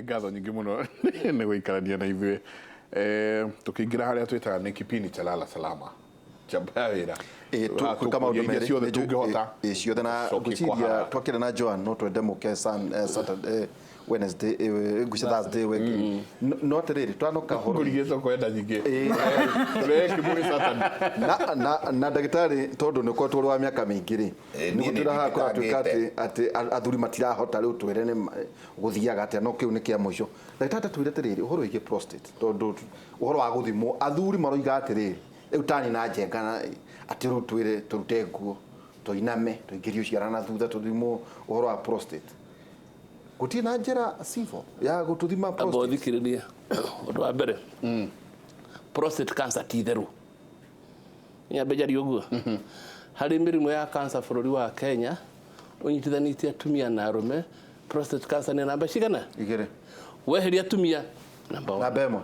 nĩ ngatho nyingĩ mũno nĩ gũikarania na ithuĩ tũkĩingĩra harĩa twĩtaga nĩ kipindi cha lala salama chamba wĩra twĩka maũndũ merĩ ciothe tũngĩhota ciothe na ngwĩciria twakĩra na Joan no twende mũke Saturday Wednesday Thursday no atĩrĩrĩ twanoka horo ngũrigĩte kwenda nyingĩ Kimuri Saturday na ndagĩtarĩ tondũ nĩko tũrĩ wa mĩaka mĩingĩ rĩ nĩguo tũrahakora twĩka atĩ athuri matirahota rĩu twĩre nĩ gũthiaga atĩa no kĩu nĩ kĩa mũico ndagĩtarĩ twĩre atĩrĩrĩ ũhoro wĩgiĩ prostate tondũ ũhoro wa gũthimwo athuri maroiga atĩrĩrĩ rĩu tani na njenga atĩ rĩu twĩre tũrute nguo tũiname tũingĩrio ciara na thutha tũthimwo ũhoro wa prostate gũtirĩ na njĩra cifo ya gũtũthima prostate abothikĩrĩria ũndũ wa mbere prostate cancer ti therũ nyambe njari ũguo harĩ mĩrimũ ya cancer bũrũri wa Kenya ũnyitithanĩtie atumia na arũme prostate cancer nĩ namba cigana igĩrĩ weheria atumia namba 1 namba 1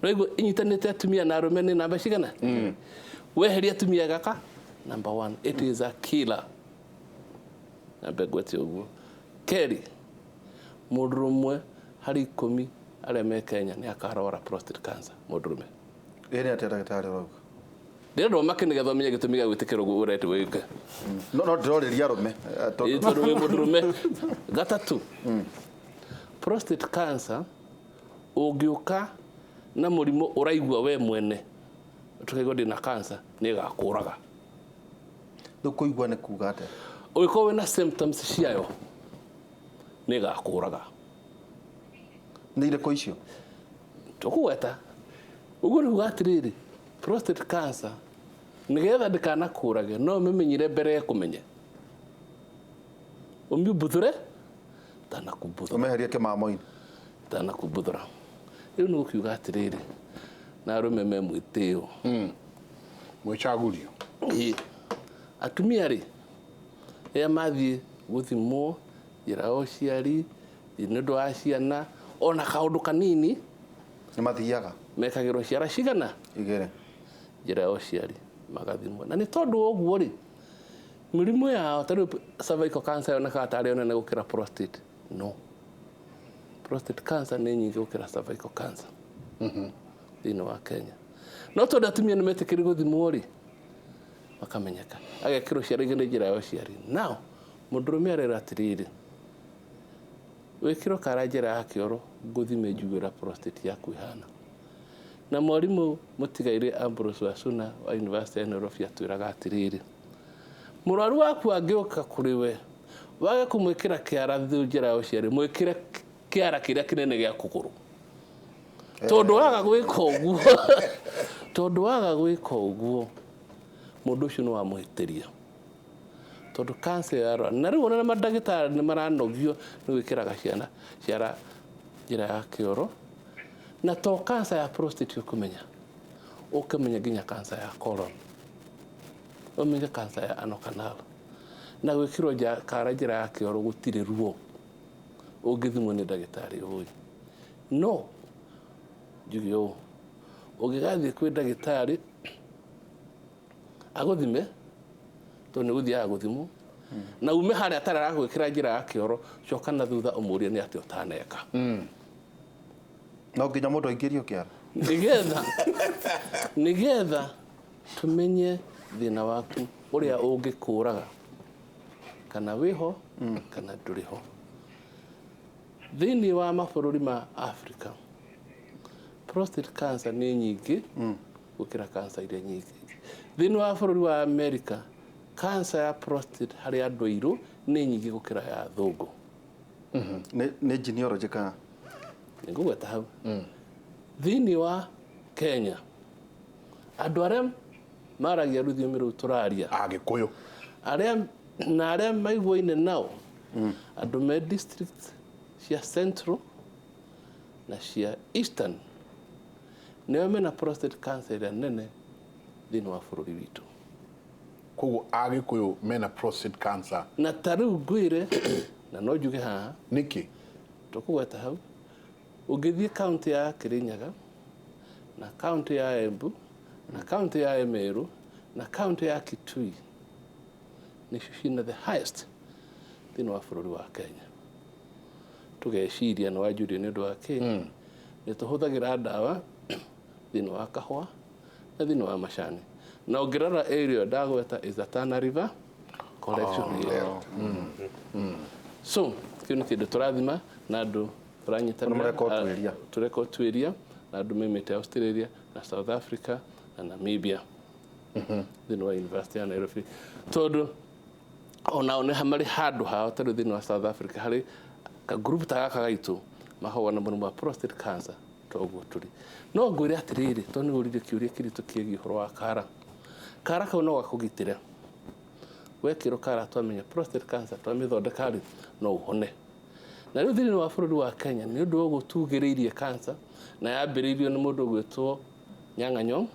rĩu inyitanĩte atumia na arũme nĩ namba cigana weheria atumia gaka number 1 it is a killer namba gwete ũguo keri mũndũrũmwe harĩ 10 arĩa me Kenya nĩ akarwara prostate cancer mũndũrũme ĩrĩa atĩ ndagĩtarĩ wauga ndĩrenda make nĩgetha ũmenye gĩtũmi gĩa gwĩtĩkĩra ũguo ũrete wĩke no ndĩrorĩria arũme tondũ wĩ mũndũrũme gatatũ prostate cancer ũngĩũka na mũrimũ ũraigua we mwene ũtũkaigua ndĩ na cancer nĩ gakũraga ndũkũigua nĩ kuga atĩa ũngĩkorwo wĩna symptoms ciayo nĩ gakũraga nĩ irĩkũ icio tũkũgweta ũguo nĩ kuga atĩrĩrĩ prostate cancer nĩgetha ndĩkanakũrage no ũmĩmenyire mbere ya kũmenya ũmĩbuthure tanakũbuthura ũmeherie kĩmamo-inĩ tanakũbuthura rĩu nĩ gũkiuga atĩrĩrĩ na arũme me mwĩtĩo mwĩcagurio atumia rĩ rĩrĩa mathiĩ gũthimwo njĩra ya ũciari nĩ ũndũ wa ciana ona kaũndũ kanini nĩ mathiaga mekagĩrwo ciara cigana igĩrĩ njĩra ya ũciari magathimwo na nĩ tondũ ũguo rĩ mĩrimũ yao ta rĩu cervical cancer yonekaga tarĩ o nene gũkĩra prostate no prostate cancer nĩ nyingĩ gũkĩra cervical cancer thĩinĩ wa Kenya no tondũ atumia nĩ metĩkĩri gũthimwo rĩ makamenyeka agekĩrwo ciara igĩrĩ njĩra ya ũciari now mũndũrũme arera atĩrĩrĩ wĩkĩrwo kara njĩra ya kĩoro ngũthime njugĩra prostate yaku ihana na mwarimũ mũtigaire Ambrose Wasuna wa University ya Nairobi atwĩraga atĩrĩrĩ mũrwaru waku angĩũka kũrĩ we wage kũmwĩkĩra kĩara njĩra ya ũciari mwĩkĩre kĩara kĩrĩa kĩnene gĩa kũgũrũ tondũ waga gwĩka ũguo mũndũ ũcio nĩ wamũhĩtĩria tondũ cancer yarwa na rĩu ona mandagĩtarĩ nĩ maranogio nĩ gwĩkĩraga ciara njĩra ya kĩoro na to cancer ya prostate ũkũmenya nginya cancer ya colon ũmenye cancer ya anal canal na gwĩkĩrwo kara njĩra ya kĩoro gũtirĩ ruo ũngĩthimwo nĩ ndagĩtarĩ ũyũ no njuge ũũ ũngĩgathiĩ kwĩ ndagĩtarĩ agũthime tondũ nĩ gũthiaga gũthimwo na ume harĩa atarĩ aragwĩkĩra njĩra ya kĩoro coka na thutha ũmũrie nĩ atĩ ũtaneka no nginya mũndũ aingĩrio kĩara nĩgetha tũmenye thĩna waku ũrĩa ũngĩkũraga kana wĩho kana ndũrĩ ho thĩinĩ wa mabũrũri ma Africa prostate cancer nĩ nyingĩ gũkĩra cancer iria nyingĩ thĩinĩ wa bũrũri wa America cancer ya prostate harĩ andũ airũ nĩ nyingĩ gũkĩra ya athũngũ nĩ genealogy kana nĩ ngũgweta hau thĩinĩ wa Kenya andũ arĩa maragia rũthiomi rũu tũraria Agĩkũyũ arĩa maiguaine nao andũ me district cia Central na cia Eastern nĩo mena prostate cancer ĩrĩa nene thĩinĩ wa bũrũri witũ koguo Agĩkũyũ mena prostate cancer na tarĩu ngwĩre na no njuge haha nĩkĩ tũkũgweta hau ũngĩthiĩ kaunti ya Kirinyaga na kaunti ya Embu na kaunti ya Emuru na kaunti ya Kitui nĩcio ciina the highest thĩinĩ wa bũrũri wa Kenya tugeciria no wajurio ni ndu wa ki ni tuhuthagira ndawa thini wa kahua na thini wa macani na ungirora area ndagweta is a Tana River collection area. So kini kindu turathima na andu turanyitana tureko twiria na andu memete Australia na South Africa na Namibia thini wa University ya Nairobi tondu ona one hamari handu hao tari thini wa South Africa hari ka group ta gaka gaitu mahowa na mũrimũ wa prostate cancer toguo turi no ngwire atiriri to ni urire kiuria kiritu kiegi horo wa kara kau no gakugitire wekiro kara twamenya prostate cancer twamithondeka ri no uhone na riu thini wa bũrũri wa Kenya ni undu wa gũtugĩrĩirie cancer na yambĩrĩirio nĩ mũndũ gwĩtwo Nyang'anyong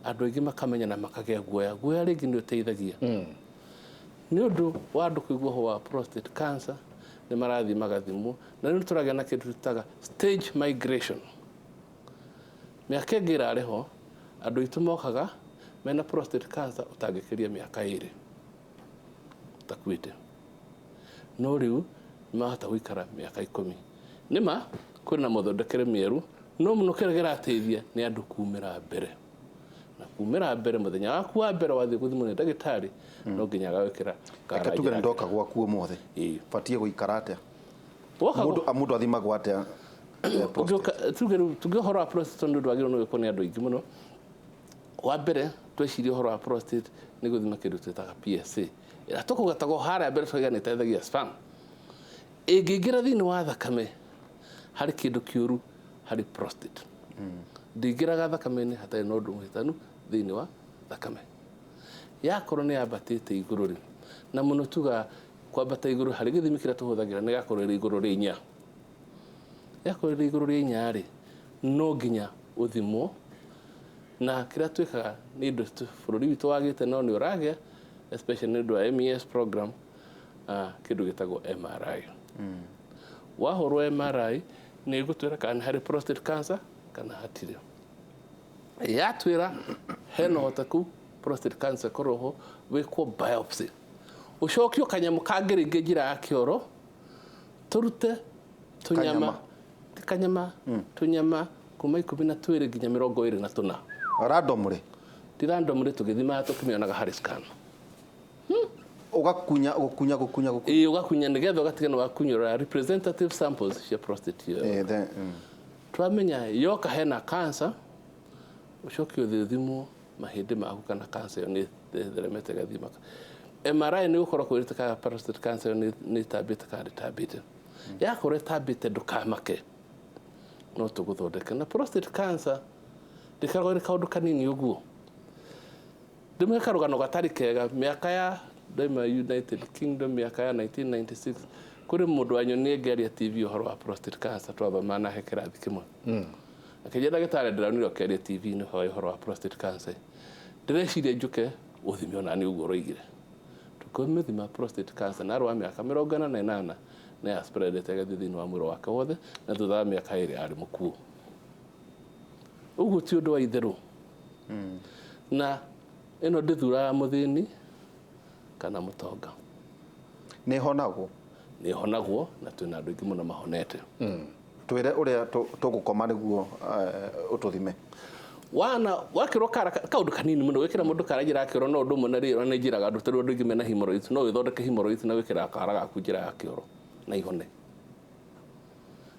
andu aingĩ makamenya na makagĩa guoya rĩngĩ nĩ ũteithagia ni undu wa andu kuigua ho wa prostate cancer ni marathi magathimwo na nĩ tũragĩa na kĩndũ tutaga stage migration mĩaka ĩngĩ ĩrarĩ ho andũ aitũ mokaga mena prostate cancer ũtangĩkĩria mĩaka 2 utakuĩte no rĩu mahota gũikara mĩaka 10 nĩma kwĩna na mũthondekere mĩeru no mũno kĩrĩa kĩrateithia nĩ andũ kumĩra mbere na kumĩra mbere mũthenya waku wa mbere wathiĩ gũthimwo nĩ ndagĩtarĩ no nginya agawĩkĩra kara tuge ndoka gwaku ũmũthĩ batie gũikara atĩa mũndũ athimagwo atĩa tuge horo wa prostate nĩ ũndũ wagĩrĩirwo nĩ gwĩkwo nĩ andũ aingĩ mũno wa mbere twecirie horo wa prostate nĩ gũthima kĩndũ twĩtaga PSA ĩrĩa tũkũgatago harĩa mbere tũiga nĩ ĩteithagia sperm ĩngĩingĩra thĩinĩ wa thakame harĩ kĩndũ kĩũru harĩ prostate ndĩingĩraga thakame-inĩ hatarĩ na ũndũ mũhĩtanu thĩinĩ wa thakame yakorwo nĩ yambatĩte igũrũ rĩ na mũno tuga kwambata igũrũ harĩ gĩthimi kĩrĩa tũhũthagĩra nĩ gakorwo ĩrĩ igũrũ rĩa 4 yakorwo ĩrĩ igũrũ rĩa 4 rĩ no nginya ũthimwo na kĩrĩa twĩkaga nĩ indo bũrũri witũ wagĩte no nĩ ũragĩa especially nĩ ũndũ wa MES program kĩndũ gĩtagwo MRI wahũrwo MRI nĩ ĩgũtwĩra kana harĩ prostate cancer kana hatirĩ yatwĩra hena ũhoteku prostate cancer koroho wĩkwo biopsy ũcokio kanyamũ kangĩrĩngĩ njĩra ya kĩoro tũrute tũnyama kuma 12 nginya 24 randomly tũgĩthima tũkĩmĩonaga harĩ scan ugakunya ugakunya nigetha ugatigana wakunyura representative samples cia prostate twamenya yoka hena cancer ucokio thimwo mahĩndĩ maku kana cancer nĩ theremete gathima MRI nĩ gũkorwo kwĩrĩtĩka prostate cancer nĩ tabĩte kana tabĩte yakorwo tabĩte ndũkamake no tũgũthondeka na prostate cancer ndĩkoragwo ĩrĩ kaũndũ kanini ũguo ndĩmwe karũgano gatarĩ kega mĩaka ya daima United Kingdom mĩaka ya 1996 kũrĩ mũndũ wanyonie ngĩaria TV ũhoro wa prostate cancer twathoma na kĩrathi kĩmwe akĩnjĩra ndagĩtarĩ ndĩronire ũkĩaria TV-inĩ ũhoro wa prostate cancer ndĩreciria njũke ũthime ona nĩ ũguo ũroigire tũkĩmĩthima prostate cancer na arũa mĩaka 48 na ya spreadete gathi thĩinĩ wa mwĩrĩ wake wothe na thutha wa mĩaka 2 arĩ mũkuũ ũguo ti ũndũ wa itherũ na ĩno ndĩthuraga mũthĩni kana mũtonga nĩ honagwo na twĩna andũ aingĩ mũno mahonete twĩre ũrĩa tũgũkoma nĩguo ũtũthime wakĩrwo kaũndũ kanini mũno gwĩkĩra mũndũ kara njĩra ya kĩoro no ũndũ ũmwe na rĩo nĩ njĩraga andũ tondũ andũ aingĩ mena hemorrhoids no wĩthondeke hemorrhoids na gwĩkĩra kara gaku njĩra ya kĩoro na ihone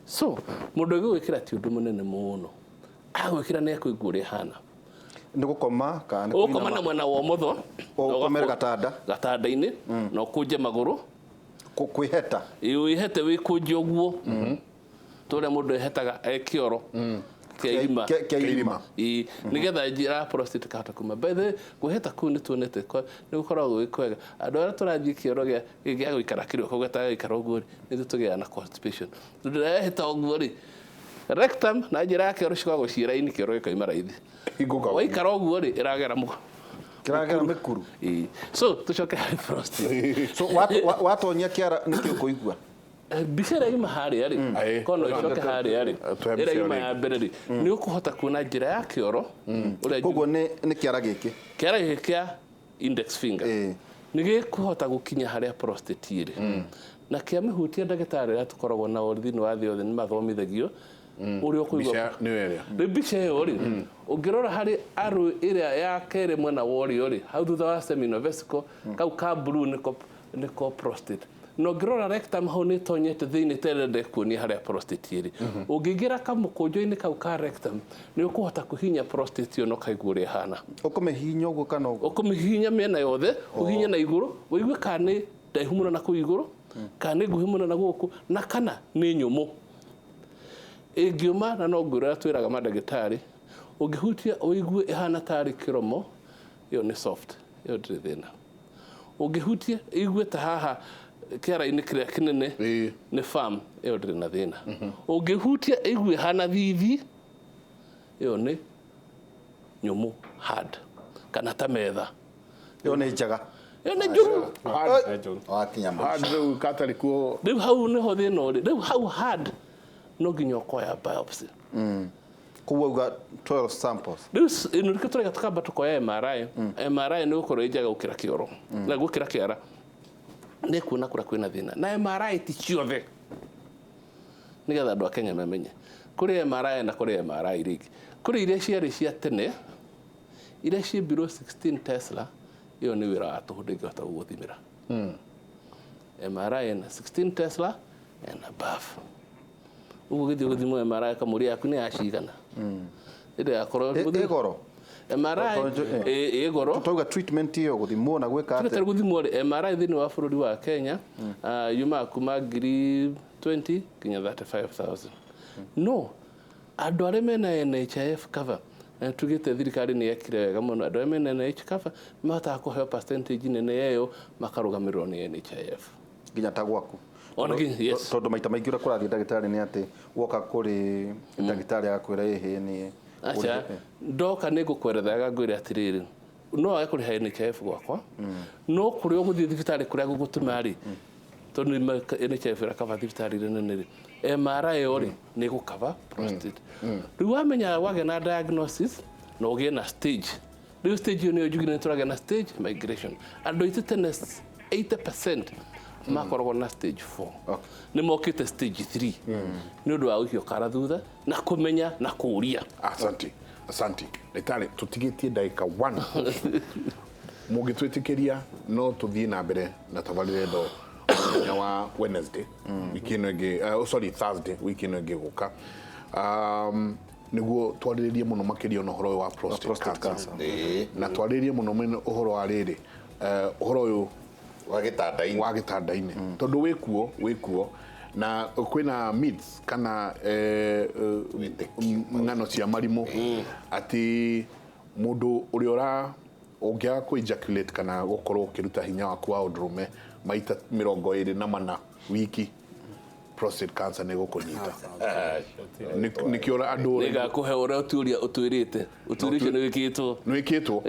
so mũndũ gwĩkĩra ti ũndũ mũnene mũno agwĩkĩra nĩ ekũigua ũrĩa hana nĩ gũkoma kana ũkoma na mwena wa ũmotho ũkomere gatanda-inĩ na ũkũnje magũrũ kwĩheta wĩhete wĩkũnje ũguo tũrĩa mũndũ ehetaga kĩoro kĩa irima nĩgetha njĩra ya prostate kahota kuma by the way kwĩheta kũu nĩ tuonete nĩ gũkoragwo gwĩ kwega andũ arĩa tũrathiĩ kĩoro gĩa gũikara kĩrĩo kau gatagĩikara ũguo nĩ tũgĩaga na constipation ndĩreheta ũguo rĩ rectum na njĩra ya kĩoro cikoragwo ciĩra-inĩ kĩoro gĩkauma raithi waikara ũguo rĩ ĩragera mĩkuru so tũcoke harĩ prostate so watonyia kĩara nĩkĩo kũigua mbica ĩrĩa ima harĩa rĩ kono ĩcoke harĩa rĩ ĩrĩa ima ya mbere rĩ nĩ ũkũhota kuona njĩra ya kĩoro koguo nĩ kĩara gĩkĩ kĩa index finger nige kuhota gukinya haria prostate iri na kia mihutia ndagitari ya tukoragwo na orithini wa thiothe ni mathomithagio uri okuigwa ni weria bicha yo ri ungirora hari aru iria ya kere mwena wori ori hau thutha wa seminal-vesical kau ka blue niko prostate no ngirora rectum hau ni tonyete thiini terende kuonia haria prostate iri ungingira kamukunjo-ini kau ka rectum ni ukuhota kuhinya prostate no kaigua uri hana ukumihinya uguo kana uguo ukumihinya miena yothe uhinya na iguru uigue kani ndaihu muno na ku iguru kana nguhi muno na guku na kana ni nyumu ingiuma na no ngwira twiraga mandagitari ungihutia uigue ihana tari kiromo yo ni soft yo ndiri thina ungihutia igue ta haha kiara-ini kiria kinene ni firm yo ndiri na thina ungihutia igue hana thithi yo ni nyumu hard kana ta metha yo ni njaga yo ni njuru wakinya hard rĩu katari kuo rĩu hau niho thina uri rĩu hau hard no nginya ukoya biopsy kuuga 12 samples rĩu ino rĩke tũreka tukamba tukoya MRI MRI ni gukorwo injaga gukira kioro na gukira kiara ni kuona kura kwina thina na MRI ti ciothe nigetha andu a Kenya mamenye kuri MRI na kuri MRI rigi kuri iria ciarĩ cia tene iria ci below 16 Tesla iyo ni wira wa tuhu ndingĩhota gũgũthimĩra MRI na 16 Tesla and above ugu githio guthimo MRI kamuri yaku ni yacigana inde yakoro igoro MRI igoro tuuga treatment iyo guthimo na gwika ate guthimo MRI thini wa bururi wa Kenya yuma kuma ngiri 20 kinya 35,000 no andu arĩa mena NHIF cover tugite thirikari ni yakire wega muno andu arĩa mena NHIF cover mahota kuheo percentage nene yeyo makarugamirwo ni NHIF nginya ta gwaku yes tondu maita maingi ura kurathie ndagitari ni ati woka kuri ndagitari agakwira ihi ni acha ndoka ni ngukwerethaga ngwire atiriri no aye kuri NHIF gwakwa no kuri uguthie thibitari kuria gugutumari tondu NHIF ra kava thibitari nene MRI ori ni gukava prostate riu wamenya wage na diagnosis no ugie na stage riu stage yo ni ujugire turage na stage migration andu itete 80% makoragwo na stage 4 ni mokite stage 3 ni undu wa uhio kara thutha na kumenya na kuria asante letale tutigitie dakika 1 mugitwitikiria no tuthie na mbere na tabalire ndo ya wa Wednesday wikino ige Thursday wikino ige guka niguo twaririe muno makiria no horo wa prostate cancer na twaririe muno uhoro wa riri uhoro uyu wa gitanda-ini tondu wikuo na kwina myths kana ngano cia marimu ati mundu uri ora ungiaga ku ejaculate kana gukorwo ukiruta hinya waku wa udrume maita 24 wiki prostate cancer ni gukunyita nikiora andu niga kuhe ora utwirite ni wikitwo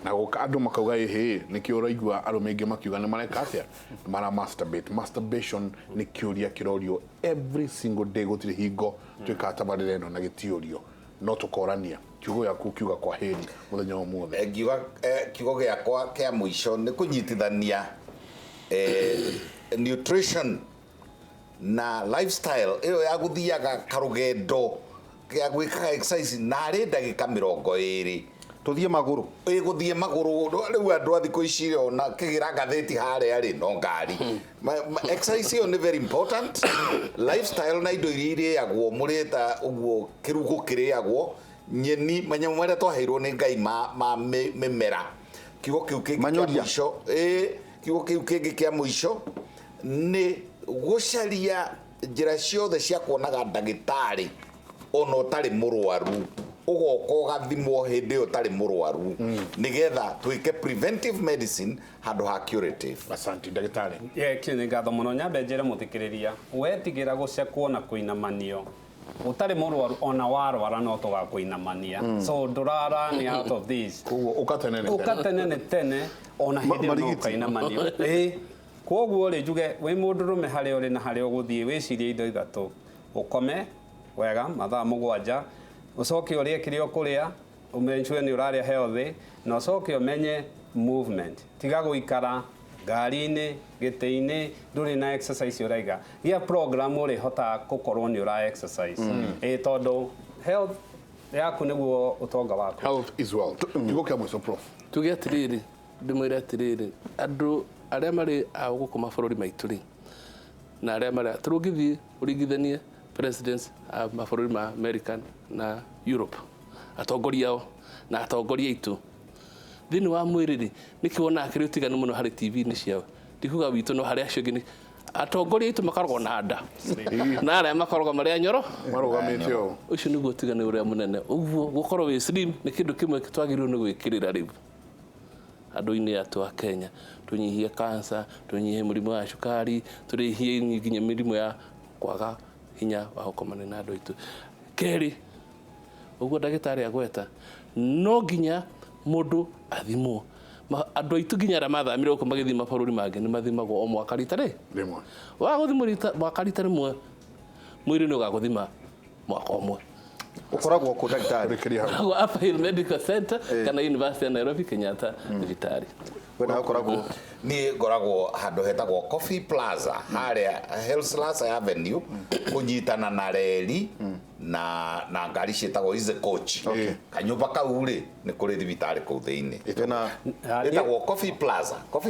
na guka andu makauga ehe nikiora igwa arume ingi makiuga ni mareka atia mara masturbation ni kiuria kirorio every single day gutiri hingo twikatabarire no na gitiorio no tukorania kiugo yaku kiuga kwa heri muthenya wa mothe ngiuga kiugo giakwa kia muico ni kunyitithania nutrition na lifestyle iyo ya guthiaga karugendo ya gwikaga exercise na ri ndagika 20 tuthie maguru guthie maguru riu andu a thiko ici ona kigira gatheti hare ari no ngari exercise iyo ni very important lifestyle na indo iria yagwo mureta uguo kirugo kiriagwo nyeni manyamu maria twaheirwo ni ngai ma mimera kiugo kiu kingi kia muico kiugo kiu kingi kia muico ni gucaria njira ciothe cia kuonaga ndagitari ona utari murwaru ugoka ugathimwo hindi iyo utari murwaru nigetha twike preventive medicine handu ha curative. Asante ndagitari. Kini ngatho muno nyambe njire muthikiriria wetigira gucekwo na kuinamanio utari murwaru ona warwara no tugakuinamania so ndurara ni out of this ukatenene tene ona hindi no kainamanio koguo ri njuge wi mundurume hari uri na hari uguthie wicirie indo ithatu ukome wega mathaa 7 ucoke urie kirio kuria umenchwe ni uraria healthy na ucoke umenye movement tiga guikara ngari-inĩ gĩtĩ-inĩ ndũrĩ na exercise ũraiga gĩa program ũrĩ hota gũkorwo nĩ ũra exercise tondũ health yaku nĩguo ũtonga waku. Health is wealth. Kiugo kĩa mũico prof. Tuge atiriri ndimwire atiriri andũ arĩa marĩ a gũkũ mabũrũri maitũ rĩ na arĩa marĩ tũrũngithie ũringithanie presidents a mabũrũri ma American na Europe atongoria ao na atongoria aitũ thĩinĩ wa mwĩrĩ rĩ nĩkĩ wona akĩrĩ ũtiganu mũno harĩ TV-inĩ ciao ndikuga witũ no harĩa acio ngĩ atongoria aitũ makoragwo na nda na arĩa makoragwo marĩ anyoro marugamĩte ũũ ũcio nĩguo ũtiganu ũrĩa mũnene ũguo gũkorwo wĩ slim nĩ kĩndũ kĩmwe twagĩrĩirwo nĩ gwĩkĩrĩra rĩu andũ-inĩ atũ a Kenya tũnyihie cancer tũnyihie mũrimũ wa cukari tũnyihie nginya mĩrimũ ya kwaga hinya wa gũkomania na andũ aitũ kerĩ ũguo ndagĩtarĩ agweta no nginya mũndũ athimwo andũ aitũ nginya arĩa mathamire gũkũ magĩthiĩ mabũrũri mangĩ nĩ mathimagwo o mwaka rita rĩmwe wa gũthimwo mwaka rita rĩmwe mwĩrĩ nĩ ũgagũthima mwaka ũmwe ukoragwo ku ndagĩtarĩ Upper Hill Medical Center kana University ya Nairobi Kenyatta ndagĩtarĩ wena ukoragwo ni ngoragwo handu hetagwo Coffee Plaza haria Hellsley Avenue kunyitana na reli na ngari cietagwo ize coach kanyumba kau ri ni kuri thibitari kuu thiini etagwo Coffee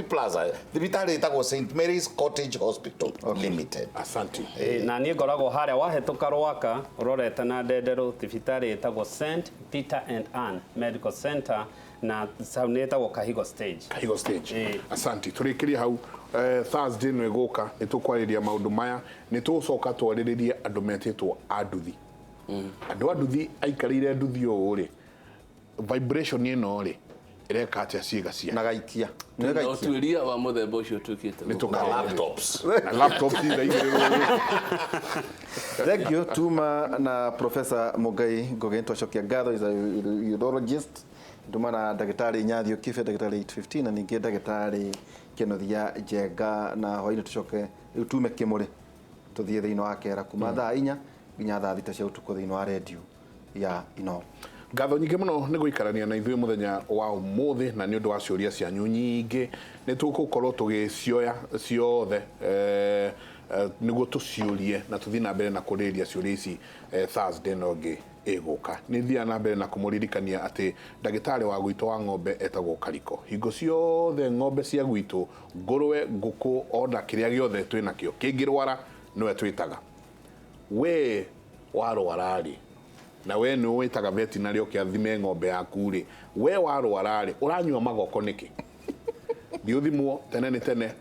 Plaza thibitari etagwo St Mary's Cottage Hospital Limited. Asante. Na ni ngoragwo haria wahetuka Rwaka urorete na ndenderu thibitari etagwo St Peter and Anne Medical Center na sauneta Kahigo Stage. Asante. Turikiria hau Thursday no egoka nitukwariria maundu maya nitucoka twariririe andu metetwo anduthi andu anduthi aikarire nduthi o ri vibration ino ri ireka atia ciiga cia na gaikia no tuiria wa muthemba ucio tukite nituka laptops ida iguru. Thank you Tuma na Professor Mugai Ngoge twacokia ngatho is a urologist ndumana ndagĩtarĩ Nyathio Kibe ndagĩtarĩ 815 na ningĩ ndagĩtarĩ Kenothia Njenga na hwainĩ tucoke rĩu tume Kimuri tuthie thĩinĩ wa kera kuma thaa 4 nginya thaa 6 cia ũtukũ thĩinĩ wa radio ya Ino. Ngatho nyingĩ mũno nĩ gũikarania na ithuĩ mũthenya wa ũmũthĩ na nĩ ũndũ wa ciũria cianyu nyingĩ nĩ tũgũkorwo tũgĩcioya ciothe nĩguo tũciũrie na tũthiĩ na mbere na kũrĩrĩria ciũria ici Thursday no ngĩ egoka nĩ thia na mbere na kũmũririkania atĩ ndagĩtarĩ wa gwitũ wa ng'ombe etagwo Kariko hingo ciothe ng'ombe cia gwitũ ngũrwe ngũkũ ona kĩrĩa gĩothe twĩ nakĩo kĩngĩrwara nĩwe twĩtaga we warwara rĩ na we nĩ wĩtaga veterinary ũkĩathime ng'ombe yaku rĩ we warwara rĩ ũranyua magoko nĩkĩ thiũthimwo tene nĩ tene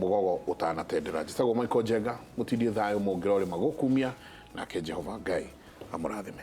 mũgogo ũtanatendera njĩtagwo Michael Njenga mũtindie thayũ mũngĩrore magũkumia nake Jehova Ngai amũrathime.